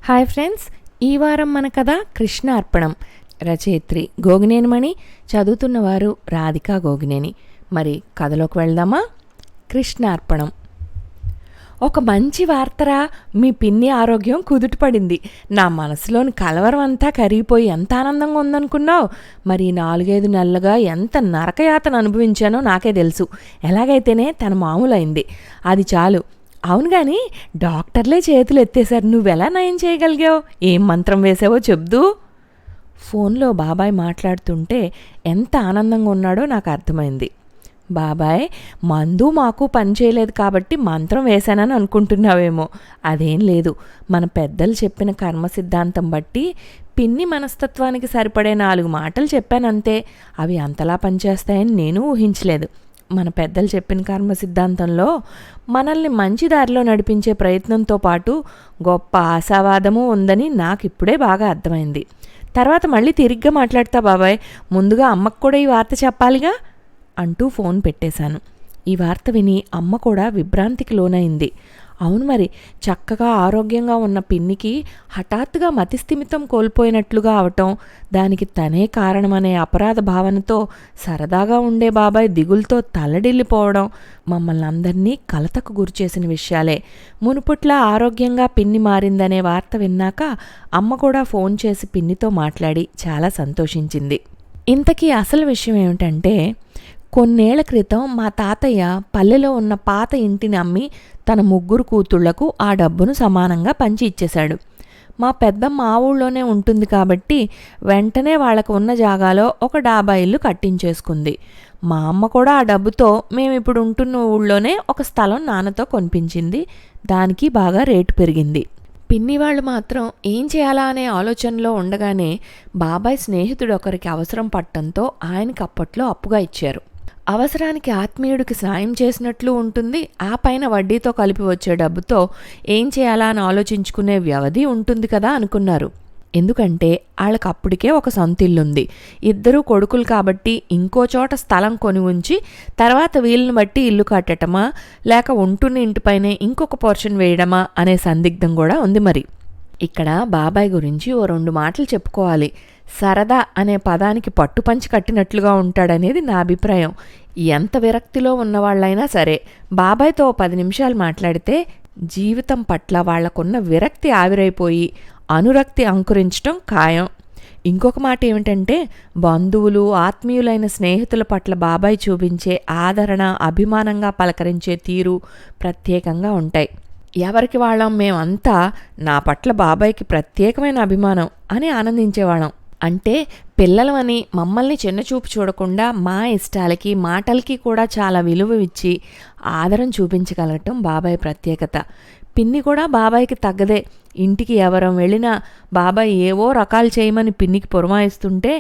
Hi friends, ఈ వారం మన కథ కృష్ణార్పణం. రచయిత్రి గోగినేనిమణి, చదువుతున్నవారు రాధికా గోగినేని. మరి కథలోకి వెళ్దామా? కృష్ణార్పణం. ఒక మంచి వార్తరా, మీ పిన్ని ఆరోగ్యం కుదుటపడింది. నా మనసులోని కలవరం అంతా కరిగిపోయి ఎంత ఆనందంగా ఉందనుకున్నావు. మరి 4-5 నెలలుగా ఎంత నరకయాతన అనుభవించానో నాకే తెలుసు. ఎలాగైతేనే తన మామూలైంది, అది చాలు. అవును గాని డాక్టర్లే చేతులు ఎత్తేశారు. నువ్వెలా నయం చేయగలిగావు? ఏం మంత్రం వేసావో చెప్దు. ఫోన్లో బాబాయ్ మాట్లాడుతుంటే ఎంత ఆనందంగా ఉన్నాడో నాకు అర్థమైంది. బాబాయ్, మందు మాకు పని చేయలేదు కాబట్టి మంత్రం వేశానని అనుకుంటున్నావేమో. అదేం లేదు. మన పెద్దలు చెప్పిన కర్మ సిద్ధాంతం బట్టి పిన్ని మనస్తత్వానికి సరిపడే 4 మాటలు చెప్పానంతే. అవి అంతలా పనిచేస్తాయని నేను ఊహించలేదు. మన పెద్దలు చెప్పిన కర్మ సిద్ధాంతంలో మనల్ని మంచి దారిలో నడిపించే ప్రయత్నంతో పాటు గొప్ప ఆశావాదము ఉందని నాకు ఇప్పుడే బాగా అర్థమైంది. తర్వాత మళ్ళీ తిరిగ్గా మాట్లాడతా బాబాయ్. ముందుగా అమ్మకు కూడా ఈ వార్త చెప్పాలిగా అంటూ ఫోన్ పెట్టేశాను. ఈ వార్త విని అమ్మ కూడా విభ్రాంతికి లోనైంది. అవును, మరి చక్కగా ఆరోగ్యంగా ఉన్న పిన్నికి హఠాత్తుగా మతిస్థిమితం కోల్పోయినట్లుగా అవటం, దానికి తనే కారణమనే అపరాధ భావనతో సరదాగా ఉండే బాబాయ్ దిగులుతో తల్లడిల్లిపోవడం మమ్మల్ని అందరినీ కలతకు గురిచేసిన విషయాలే. మునుపుట్లా ఆరోగ్యంగా పిన్ని మారిందనే వార్త విన్నాక అమ్మ కూడా ఫోన్ చేసి పిన్నితో మాట్లాడి చాలా సంతోషించింది. ఇంతకీ అసలు విషయం ఏమిటంటే, కొన్నేళ్ల క్రితం మా తాతయ్య పల్లెలో ఉన్న పాత ఇంటిని అమ్మి తన 3 కూతుళ్లకు ఆ డబ్బును సమానంగా పంచి ఇచ్చేశాడు. మా పెద్దమ్మ ఆ ఊళ్ళోనే ఉంటుంది కాబట్టి వెంటనే వాళ్లకు ఉన్న జాగాలో ఒక డాబా ఇల్లు కట్టించేసుకుంది. మా అమ్మ కూడా ఆ డబ్బుతో మేమిప్పుడు ఉంటున్న ఊళ్ళోనే ఒక స్థలం నాన్నతో కొనిపించింది. దానికి బాగా రేటు పెరిగింది. పిన్ని వాళ్ళు మాత్రం ఏం చేయాలా అనే ఆలోచనలో ఉండగానే బాబాయ్ స్నేహితుడు ఒకరికి అవసరం పట్టడంతో ఆయనకి అప్పట్లో అప్పుగా ఇచ్చారు. అవసరానికి ఆత్మీయుడికి సాయం చేసినట్లు ఉంటుంది. ఆ పైన వడ్డీతో కలిపి వచ్చే డబ్బుతో ఏం చేయాలా అని ఆలోచించుకునే వ్యవధి ఉంటుంది కదా అనుకున్నారు. ఎందుకంటే వాళ్ళకి అప్పటికే ఒక సొంతిల్లుంది. 2 కొడుకులు కాబట్టి ఇంకో చోట స్థలం కొని ఉంచి తర్వాత వీళ్ళని బట్టి ఇల్లు కట్టటమా లేక ఉంటున్న ఇంటిపైనే ఇంకొక పోర్షన్ వేయడమా అనే సందిగ్ధం కూడా ఉంది. మరి ఇక్కడ బాబాయ్ గురించి ఓ 2 మాటలు చెప్పుకోవాలి. సరదా అనే పదానికి పట్టుపంచి కట్టినట్లుగా ఉంటాడనేది నా అభిప్రాయం. ఎంత విరక్తిలో ఉన్నవాళ్ళైనా సరే బాబాయ్తో 10 నిమిషాలు మాట్లాడితే జీవితం పట్ల వాళ్లకున్న విరక్తి ఆవిరైపోయి అనురక్తి అంకురించడం ఖాయం. ఇంకొక మాట ఏమిటంటే, బంధువులు ఆత్మీయులైన స్నేహితుల పట్ల బాబాయ్ చూపించే ఆదరణ, అభిమానంగా పలకరించే తీరు ప్రత్యేకంగా ఉంటాయి. ఎవరికి వాళ్ళం మేమంతా నా పట్ల బాబాయ్కి ప్రత్యేకమైన అభిమానం అని ఆనందించేవాళ్ళం. అంటే పిల్లలమని మమ్మల్ని చిన్నచూపు చూడకుండా మా ఇష్టాలకి మాటలకి కూడా చాలా విలువ ఇచ్చి ఆదరణ చూపించగలగటం బాబాయ్ ప్రత్యేకత. పిన్ని కూడా బాబాయ్కి తగ్గదే. ఇంటికి ఎవరం వెళ్ళినా బాబాయ్ ఏవో రకాలు చేయమని పిన్నికి పురమాయిస్తుంటే,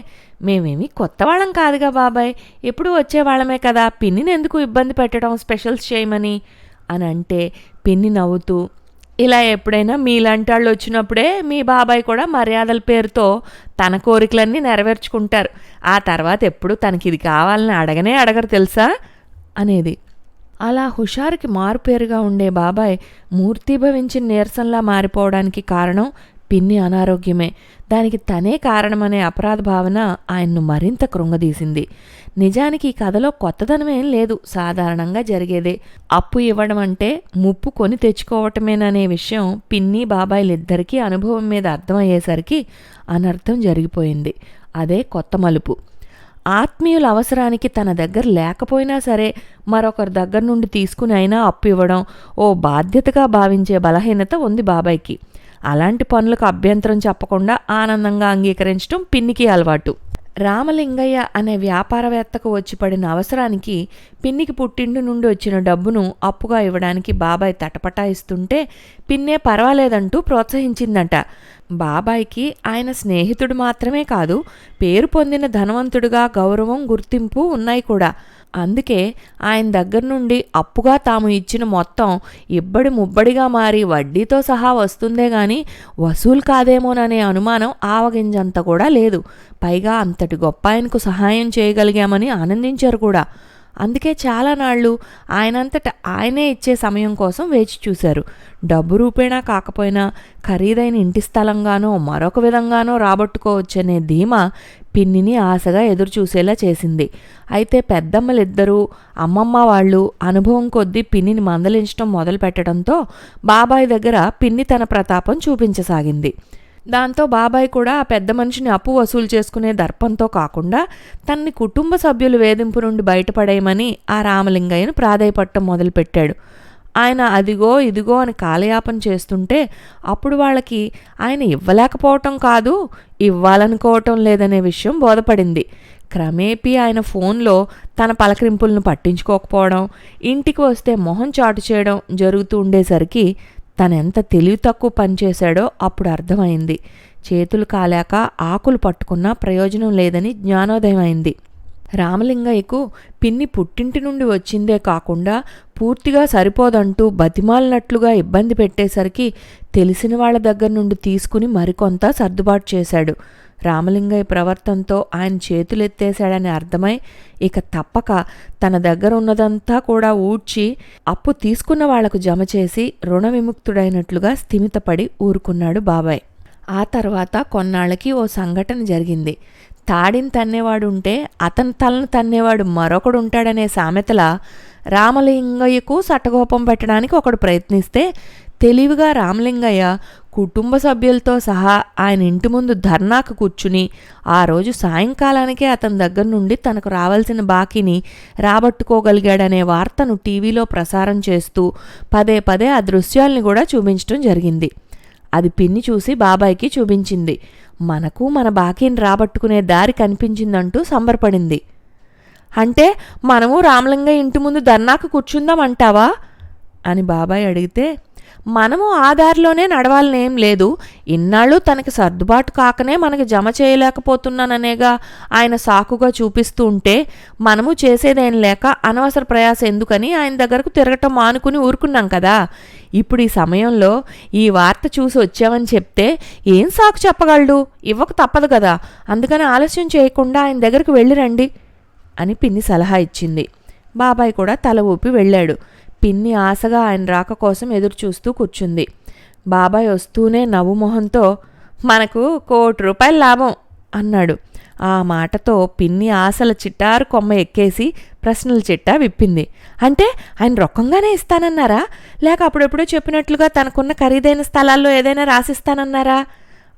మేమేమి కొత్త వాళ్ళం కాదుగా బాబాయ్, ఎప్పుడు వచ్చేవాళ్ళమే కదా, పిన్నిని ఎందుకు ఇబ్బంది పెట్టడం స్పెషల్స్ చేయమని అని అంటే పిన్ని నవ్వుతూ, ఇలా ఎప్పుడైనా మీలాంటి వాళ్ళు వచ్చినప్పుడే మీ బాబాయ్ కూడా మర్యాదల పేరుతో తన కోరికలన్నీ నెరవేర్చుకుంటారు. ఆ తర్వాత ఎప్పుడు తనకిది కావాలని అడగనే అడగరు తెలుసా అనేది. అలా హుషారుకి మారుపేరుగా ఉండే బాబాయ్ మూర్తీభవించిన నీరసంలా మారిపోవడానికి కారణం పిన్ని అనారోగ్యమే. దానికి తనే కారణమనే అపరాధ భావన ఆయన్ను మరింత కృంగదీసింది. నిజానికి ఈ కథలో కొత్తదనమేం లేదు, సాధారణంగా జరిగేదే. అప్పు ఇవ్వడం అంటే ముప్పు కొని తెచ్చుకోవటమేననే విషయం పిన్ని బాబాయ్లిద్దరికీ అనుభవం మీద అర్థమయ్యేసరికి అనర్థం జరిగిపోయింది. అదే కొత్త మలుపు. ఆత్మీయుల అవసరానికి తన దగ్గర లేకపోయినా సరే మరొకరి దగ్గర నుండి తీసుకుని అయినా అప్పు ఇవ్వడం ఓ బాధ్యతగా భావించే బలహీనత ఉంది బాబాయ్కి. అలాంటి పనులకు అభ్యంతరం చెప్పకుండా ఆనందంగా అంగీకరించడం పిన్నికి అలవాటు. రామలింగయ్య అనే వ్యాపారవేత్తకు వచ్చి పడిన అవసరానికి పిన్నికి పుట్టింటి నుండి వచ్చిన డబ్బును అప్పుగా ఇవ్వడానికి బాబాయ్ తటపటాయిస్తుంటే పిన్నే పర్వాలేదంటూ ప్రోత్సహించిందట. బాబాయ్కి ఆయన స్నేహితుడు మాత్రమే కాదు, పేరు పొందిన ధనవంతుడిగా గౌరవం, గుర్తింపు ఉన్నాయి కూడా. అందుకే ఆయన దగ్గర నుండి అప్పుగా తాము ఇచ్చిన మొత్తం ఇబ్బడి ముబ్బడిగా మారి వడ్డీతో సహా వస్తుందే గాని వసూలు కాదేమోననే అనుమానం ఆవగింజంత కూడా లేదు. పైగా అంతటి గొప్ప ఆయనకు సహాయం చేయగలిగామని ఆనందించారు కూడా. అందుకే చాలా నాళ్ళు ఆయనంతట ఆయనే ఇచ్చే సమయం కోసం వేచి చూశారు. డబ్బు రూపేణా కాకపోయినా ఖరీదైన ఇంటి స్థలంగానో మరొక విధంగానో రాబట్టుకోవచ్చనే ధీమా పిన్నిని ఆశగా ఎదురుచూసేలా చేసింది. అయితే పెద్దమ్మలిద్దరూ అమ్మమ్మ వాళ్ళు అనుభవం కొద్దీ పిన్నిని మందలించడం మొదలు పెట్టడంతో బాబాయ్ దగ్గర పిన్ని తన ప్రతాపం చూపించసాగింది. దాంతో బాబాయ్ కూడా ఆ పెద్ద మనిషిని అప్పు వసూలు చేసుకునే దర్పంతో కాకుండా తనని కుటుంబ సభ్యులు వేధింపు నుండి బయటపడేయమని ఆ రామలింగయ్యను ప్రాధేయపడటం మొదలుపెట్టాడు. ఆయన అదిగో ఇదిగో అని కాలయాపన చేస్తుంటే అప్పుడు వాళ్ళకి ఆయన ఇవ్వలేకపోవటం కాదు, ఇవ్వాలనుకోవటం లేదనే విషయం బోధపడింది. క్రమేపీ ఆయన ఫోన్లో తన పలకరింపులను పట్టించుకోకపోవడం, ఇంటికి వస్తే మొహం చాటు చేయడం జరుగుతూ ఉండేసరికి తనెంత తెలివి తక్కువ పనిచేశాడో అప్పుడు అర్థమైంది. చేతులు కాలాక ఆకులు పట్టుకున్నా ప్రయోజనం లేదని జ్ఞానోదయం అయింది. రామలింగయ్యకు పిన్ని పుట్టింటి నుండి వచ్చిందే కాకుండా పూర్తిగా సరిపోదంటూ బతిమాలినట్లుగా ఇబ్బంది పెట్టేసరికి తెలిసిన వాళ్ళ దగ్గర నుండి తీసుకుని మరికొంత సర్దుబాటు చేశాడు. రామలింగయ్య ప్రవర్తనతో ఆయన చేతులెత్తేశాడని అర్థమై ఇక తప్పక తన దగ్గర ఉన్నదంతా కూడా ఊడ్చి అప్పు తీసుకున్న వాళ్లకు జమ చేసి రుణ విముక్తుడైనట్లుగా స్థిమితపడి ఊరుకున్నాడు బాబాయ్. ఆ తర్వాత కొన్నాళ్ళకి ఓ సంఘటన జరిగింది. తాడిని తన్నేవాడుంటే అతని తలను తన్నేవాడు మరొకడు ఉంటాడనే సామెతలా రామలింగయ్యకు సటగోపం పెట్టడానికి ఒకడు ప్రయత్నిస్తే తెలివిగా రామలింగయ్య కుటుంబ సభ్యులతో సహా ఆయన ఇంటి ముందు ధర్నాకు కూర్చుని ఆ రోజు సాయంకాలానికే అతని దగ్గర నుండి తనకు రావాల్సిన బాకీని రాబట్టుకోగలిగాడనే వార్తను టీవీలో ప్రసారం చేస్తూ పదే పదే ఆ దృశ్యాల్ని కూడా చూపించడం జరిగింది. అది పిన్ని చూసి బాబాయ్కి చూపించింది. మనకు మన బాకీని రాబట్టుకునే దారి కనిపించిందంటూ సంబరపడింది. అంటే మనము రామలింగయ్య ఇంటి ముందు ధర్నాకు కూర్చుందామంటావా అని బాబాయ్ అడిగితే, మనము ఆ దారిలోనే నడవాలనేం లేదు, ఇన్నాళ్ళు తనకి సర్దుబాటు కాకనే మనకి జమ చేయలేకపోతున్నాననేగా ఆయన సాకుగా చూపిస్తూ ఉంటే మనము చేసేదేం లేక అనవసర ప్రయాస ఎందుకని ఆయన దగ్గరకు తిరగటం మానుకుని ఊరుకున్నాం కదా. ఇప్పుడు ఈ సమయంలో ఈ వార్త చూసి వచ్చామని చెప్తే ఏం సాకు చెప్పగలడు, ఇవ్వక తప్పదు కదా, అందుకని ఆలస్యం చేయకుండా ఆయన దగ్గరకు వెళ్ళిరండి అని పిన్ని సలహా ఇచ్చింది. బాబాయ్ కూడా తల ఊపి వెళ్ళాడు. పిన్ని ఆశగా ఆయన రాక కోసం ఎదురు చూస్తూ కూర్చుంది. బాబాయ్ వస్తూనే నవ్వు మొహంతో మనకు ₹1,00,00,000 లాభం అన్నాడు. ఆ మాటతో పిన్ని ఆశల చిట్టారు కొమ్మ ఎక్కేసి ప్రశ్నల చిట్టా విప్పింది. అంటే ఆయన రొక్కంగానే ఇస్తానన్నారా, లేక అప్పుడెప్పుడో చెప్పినట్లుగా తనకున్న ఖరీదైన స్థలాల్లో ఏదైనా రాసిస్తానన్నారా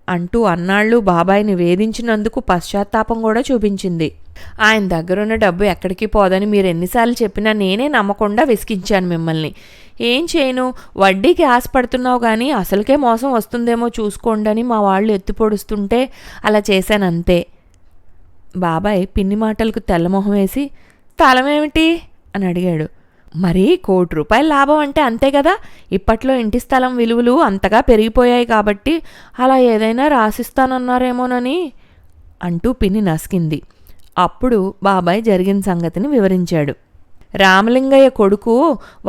అంటూ అన్నాళ్ళు బాబాయిని వేధించినందుకు పశ్చాత్తాపం కూడా చూపించింది. ఆయన దగ్గరున్న డబ్బు ఎక్కడికి పోదని మీరు ఎన్నిసార్లు చెప్పినా నేనే నమ్మకుండా విసిగించాను మిమ్మల్ని. ఏం చేయను, వడ్డీకి ఆశపడుతున్నావు కానీ అసలుకే మోసం వస్తుందేమో చూసుకోండని మా వాళ్ళు ఎత్తిపొడుస్తుంటే అలా చేశానంతే. బాబాయ్ పిన్ని మాటలకు తెల్లమొహం వేసి స్థలమేమిటి అని అడిగాడు. మరి ₹1,00,00,000 లాభం అంటే అంతే కదా, ఇప్పట్లో ఇంటి స్థలం విలువలు అంతగా పెరిగిపోయాయి కాబట్టి అలా ఏదైనా రాసిస్తానన్నారేమోనని అంటూ పిన్ని నసికింది. అప్పుడు బాబాయ్ జరిగిన సంగతిని వివరించాడు. రామలింగయ్య కొడుకు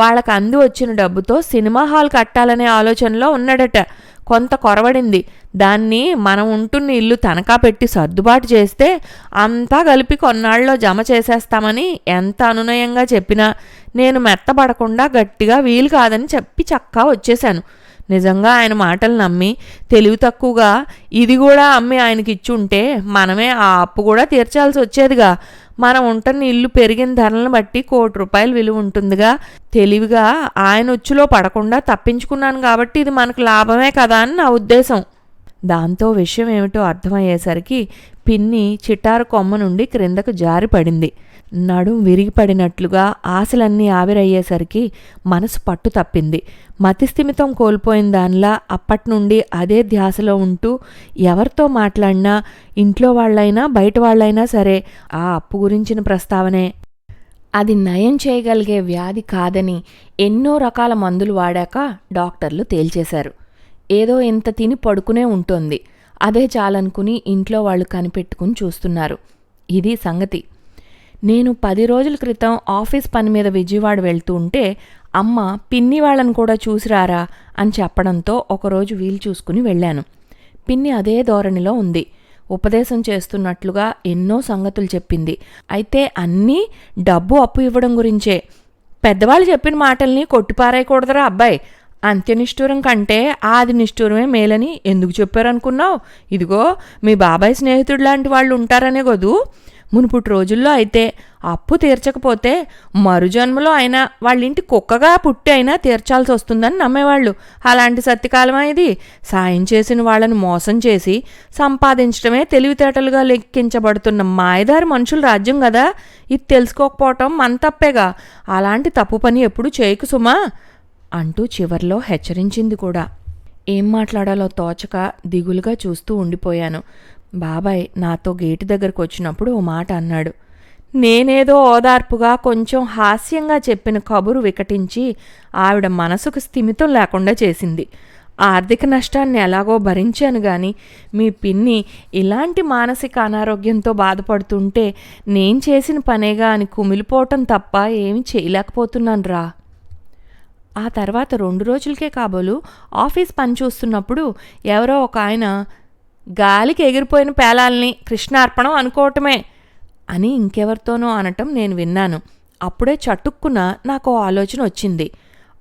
వాళ్ళకు అంది వచ్చిన డబ్బుతో సినిమా హాల్ కట్టాలనే ఆలోచనలో ఉన్నాడట. కొంత కొరవడింది. దాన్ని మనం ఉంటున్న ఇల్లు తనఖా పెట్టి సర్దుబాటు చేస్తే అంతా కలిపి కొన్నాళ్ళలో జమ చేసేస్తామని ఎంత అనునయంగా చెప్పినా నేను మెత్తబడకుండా గట్టిగా వీలు కాదని చెప్పి చక్కా వచ్చేశాను. నిజంగా ఆయన మాటలు నమ్మి తెలివి తక్కువగా ఇది కూడా అమ్మి ఆయనకి ఇచ్చుంటే మనమే ఆ అప్పు కూడా తీర్చాల్సి వచ్చేదిగా. మనం ఉంటున్న ఇల్లు పెరిగిన ధరలను బట్టి ₹1,00,00,000 విలువ ఉంటుందిగా. తెలివిగా ఆయన ఉచ్చులో పడకుండా తప్పించుకున్నాను కాబట్టి ఇది మనకు లాభమే కదా అని నా ఉద్దేశం. దాంతో విషయం ఏమిటో అర్థమయ్యేసరికి పిన్ని చిటారు కొమ్మ నుండి క్రిందకు జారి పడింది. నడుం విరిగిపడినట్లుగా ఆశలన్నీ ఆవిరయ్యేసరికి మనసు పట్టు తప్పింది. మతిస్థిమితం కోల్పోయిన దానిలా అప్పట్నుండి అదే ధ్యాసలో ఉంటూ ఎవరితో మాట్లాడినా ఇంట్లో వాళ్ళైనా బయట వాళ్ళైనా సరే ఆ అప్పు గురించిన ప్రస్తావనే. అది నయం చేయగలిగే వ్యాధి కాదని ఎన్నో రకాల మందులు వాడాక డాక్టర్లు తేల్చేశారు. ఏదో ఇంత తిని పడుకునే ఉంటుంది, అదే చాలనుకుని ఇంట్లో వాళ్ళు కనిపెట్టుకుని చూస్తున్నారు. ఇది సంగతి. నేను 10 రోజుల క్రితం ఆఫీస్ పని మీద విజయవాడ వెళ్తూ ఉంటే అమ్మ పిన్ని వాళ్ళని కూడా చూసిరారా అని చెప్పడంతో ఒకరోజు వీలు చూసుకుని వెళ్ళాను. పిన్ని అదే ధోరణిలో ఉంది. ఉపదేశం చేస్తున్నట్లుగా ఎన్నో సంగతులు చెప్పింది. అయితే అన్నీ డబ్బు అప్పు ఇవ్వడం గురించే. పెద్దవాళ్ళు చెప్పిన మాటల్ని కొట్టిపారేయకూడదురా అబ్బాయి. అంత్యనిష్ఠూరం కంటే ఆది నిష్ఠూరమే మేలని ఎందుకు చెప్పారనుకున్నావు? ఇదిగో మీ బాబాయ్ స్నేహితుడు లాంటి వాళ్ళు ఉంటారనే గదు. మునుపుటి రోజుల్లో అయితే అప్పు తీర్చకపోతే మరుజన్మలో అయినా వాళ్ళింటి కుక్కగా పుట్టి అయినా తీర్చాల్సి వస్తుందని నమ్మేవాళ్ళు. అలాంటి సత్యకాలమా ఇది? సాయం చేసిన వాళ్ళని మోసం చేసి సంపాదించడమే తెలివితేటలుగా లెక్కించబడుతున్న మాయదారి మనుషుల రాజ్యం కదా. ఇది తెలుసుకోకపోవటం మన తప్పేగా. అలాంటి తప్పు పని ఎప్పుడు చేయకు సుమా అంటూ చివర్లో హెచ్చరించింది కూడా. ఏం మాట్లాడాలో తోచక దిగులుగా చూస్తూ ఉండిపోయాను. బాబాయ్ నాతో గేటు దగ్గరకు వచ్చినప్పుడు ఓ మాట అన్నాడు. నేనేదో ఓదార్పుగా కొంచెం హాస్యంగా చెప్పిన కబురు వికటించి ఆవిడ మనసుకు స్థిమితం లేకుండా చేసింది. ఆర్థిక నష్టాన్ని ఎలాగో భరించాను గాని మీ పిన్ని ఇలాంటి మానసిక అనారోగ్యంతో బాధపడుతుంటే నేను చేసిన పనేగా అని కుమిలిపోవటం తప్ప ఏమీ చేయలేకపోతున్నాను రా. ఆ తర్వాత 2 రోజులకే కాబోలు ఆఫీస్ పని చూస్తున్నప్పుడు ఎవరో ఒక ఆయన గాలికి ఎగిరిపోయిన పేలాల్ని కృష్ణార్పణం అనుకోవటమే అని ఇంకెవరితోనో అనటం నేను విన్నాను. అప్పుడే చటుక్కున నాకు ఆలోచన వచ్చింది.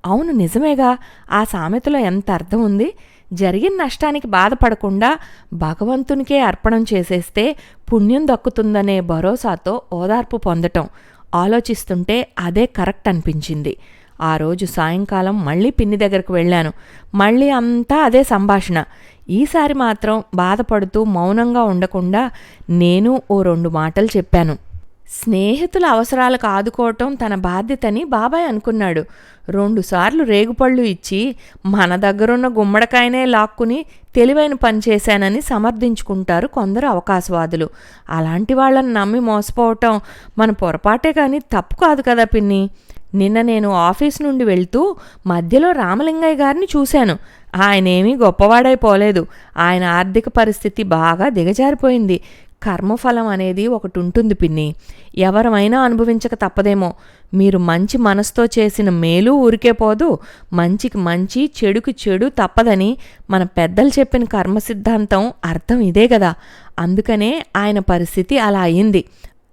అవును నిజమేగా, ఆ సామెతలో ఎంత అర్థం ఉంది. జరిగిన నష్టానికి బాధపడకుండా భగవంతునికే అర్పణం చేసేస్తే పుణ్యం దక్కుతుందనే భరోసాతో ఓదార్పు పొందటం. ఆలోచిస్తుంటే అదే కరెక్ట్ అనిపించింది. ఆ రోజు సాయంకాలం మళ్ళీ పిన్ని దగ్గరకు వెళ్ళాను. మళ్ళీ అంతా అదే సంభాషణ. ఈసారి మాత్రం బాధపడుతూ మౌనంగా ఉండకుండా నేను ఓ 2 మాటలు చెప్పాను. స్నేహితుల అవసరాలకు ఆదుకోవటం తన బాధ్యతని బాబాయ్ అనుకున్నాడు. 2 సార్లు రేగుపళ్ళు ఇచ్చి మన దగ్గరున్న గుమ్మడికాయనే లాక్కుని తెలివైన పని చేశానని సమర్థించుకుంటారు కొందరు అవకాశవాదులు. అలాంటి వాళ్ళని నమ్మి మోసపోవటం మన పొరపాటే కానీ తప్పు కాదు కదా పిన్ని. నిన్న నేను ఆఫీస్ నుండి వెళ్తూ మధ్యలో రామలింగయ్య గారిని చూశాను. ఆయనేమీ గొప్పవాడైపోలేదు. ఆయన ఆర్థిక పరిస్థితి బాగా దిగజారిపోయింది. కర్మఫలం అనేది ఒకటి ఉంటుంది పిన్ని. ఎవరమైనా అనుభవించక తప్పదేమో. మీరు మంచి మనసుతో చేసిన మేలు ఊరికే పోదు. మంచికి మంచి చెడుకి చెడు తప్పదని మన పెద్దలు చెప్పిన కర్మ సిద్ధాంతం అర్థం ఇదే కదా. అందుకనే ఆయన పరిస్థితి అలా అయింది.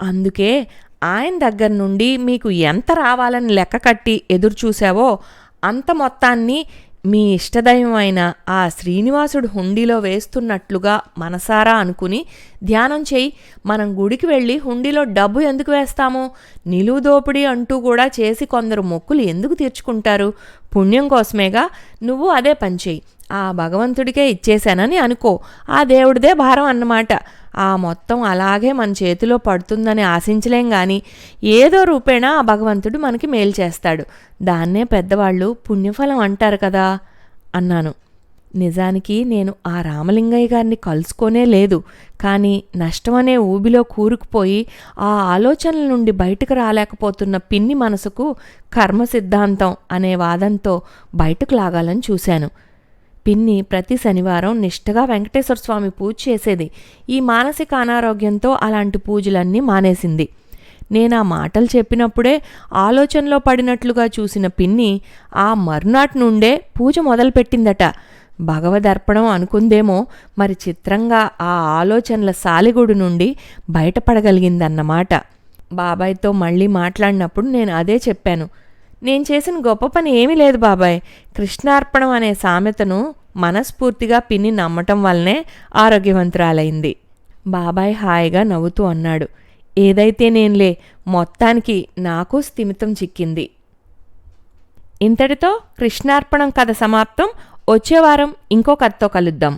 అందుకే ఆయన దగ్గర నుండి మీకు ఎంత రావాలని లెక్క కట్టి ఎదురుచూశావో అంత మొత్తాన్ని మీ ఇష్టదైవమైన ఆ శ్రీనివాసుడు హుండీలో వేస్తున్నట్లుగా మనసారా అనుకుని ధ్యానం చేయి. మనం గుడికి వెళ్ళి హుండీలో డబ్బు ఎందుకు వేస్తాము? నిలువు దోపిడీ అంటూ కూడా చేసి కొందరు మొక్కులు ఎందుకు తీర్చుకుంటారు? పుణ్యం కోసమేగా. నువ్వు అదే పని చేయి. ఆ భగవంతుడికే ఇచ్చేశానని అనుకో. ఆ దేవుడిదే భారం అన్నమాట. ఆ మొత్తం అలాగే మన చేతిలో పడుతుందని ఆశించలేం గాని ఏదో రూపేణా ఆ భగవంతుడు మనకి మేలు చేస్తాడు. దాన్నే పెద్దవాళ్ళు పుణ్యఫలం అంటారు కదా అన్నాను. నిజానికి నేను ఆ రామలింగయ్య గారిని కలుసుకోనే లేదు. కానీ నష్టమనే ఊబిలో కూరుకుపోయి ఆ ఆలోచనల నుండి బయటకు రాలేకపోతున్న పిన్ని మనసుకు కర్మ సిద్ధాంతం అనే వాదంతో బయటకు లాగాలని చూశాను. పిన్ని ప్రతి శనివారం నిష్టగా వెంకటేశ్వర స్వామి పూజ చేసేది. ఈ మానసిక అనారోగ్యంతో అలాంటి పూజలన్నీ మానేసింది. నేనా మాటలు చెప్పినప్పుడే ఆలోచనలో పడినట్లుగా చూసిన పిన్ని ఆ మర్నాటి నుండే పూజ మొదలుపెట్టిందట. భగవదర్పణం అనుకుందేమో మరి చిత్రంగా ఆ ఆలోచనల సాలిగుడు నుండి బయటపడగలిగిందన్నమాట. బాబాయ్తో మళ్ళీ మాట్లాడినప్పుడు నేను అదే చెప్పాను. నేను చేసిన గొప్ప పని ఏమీ లేదు బాబాయ్. కృష్ణార్పణం అనే సామెతను మనస్ఫూర్తిగా పిన్ని నమ్మటం వల్లనే ఆరోగ్యవంతురాలైంది. బాబాయ్ హాయిగా నవ్వుతూ అన్నాడు. ఏదైతే నేనులే, మొత్తానికి నాకు స్థిమితం చిక్కింది. ఇంతటితో కృష్ణార్పణం కథ సమాప్తం. వచ్చే వారం ఇంకో కథతో కలుద్దాం.